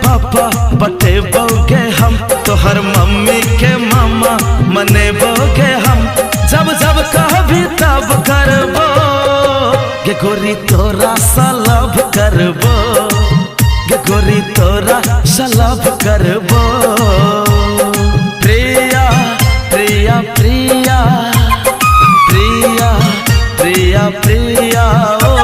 पापा बटेबोगे हम, तोहर मम्मी के मामा मनेबोगे हम। जब जब कहबी तब करबो गे गोरी तोरा सलाब करबो, गे गोरी तोरा सलाब करबो। प्रिया प्रिया प्रिया प्रिया प्रिया प्रिया ओ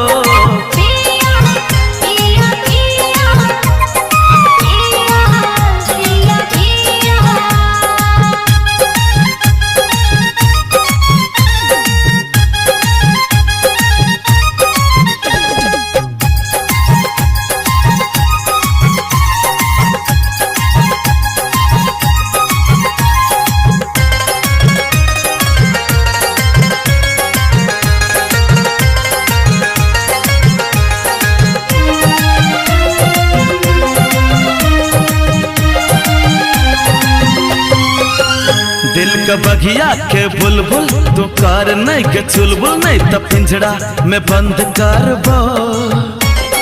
दिल का बगिया के बुलबुल तू कर नहीं के चुलबुल, नहीं तो पिंजड़ा में बंद करबो।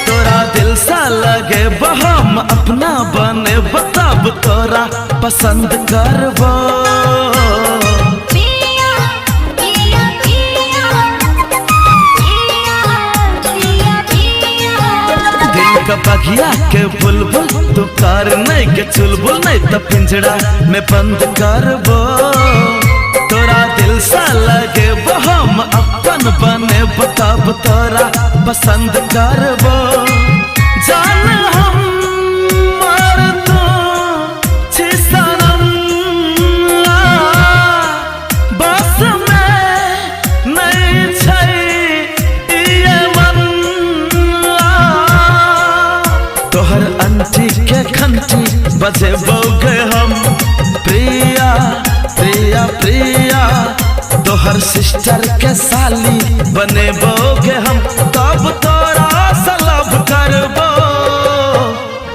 तोरा दिल सा लगे हम अपना बने बताब तोरा पसंद करबो। दिल का बगिया के बुलबुल तू कर नहीं के चुलबुल, नहीं तो पिंजड़ा में बंद करबो। तोरा दिल सा लगे हम अपन बने बताब तोरा पसंद करबो। जान हम मर तो छी सनम बस में नहीं छै ये मन। तोहर अंटी के घंटी बजेबोगे हम, प्रिया प्रिया प्रिया। तोहर सिस्टर के साली बनेबोगे हम, तब तोरा सलाब करबो।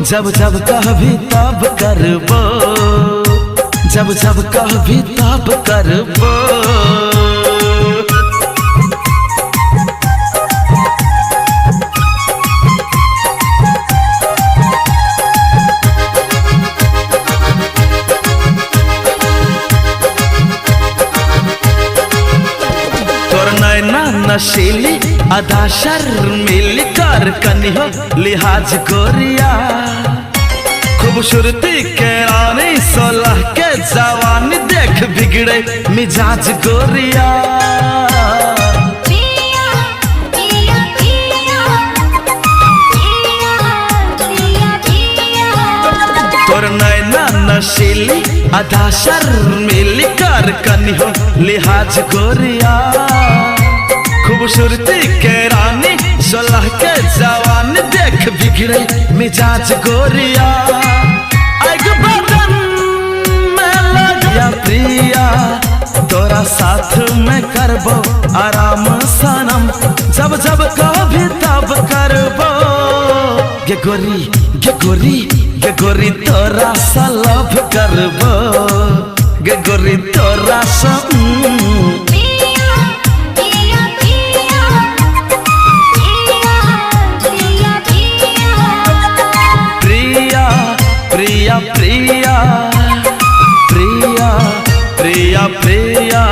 जब जब कहबी तब करबो, जब जब कहबी तब करबो। नशीली अदा शर्मीली कर कनी हो लिहाज गोरिया। खूबसूरती के रानी 16 के जवानी देख बिगड़े मिजाज गोरिया। तोर नैना नशीली अदा शर्मीली कर कनी हो लिहाज गोरिया। खूबसूरती के रानी 16 के जवान देख बिगड़े मिजाज गोरिया। आग बदन में लगा प्रिया, तोरा साथ में करबो आराम सनम। जब जब कहबी तब करबो गे गोरी गे गोरी गे गोरी तोरा सलाब करबो, गे गोरी तोरा प्रिया प्रिया प्रिया प्रिया प्रिया।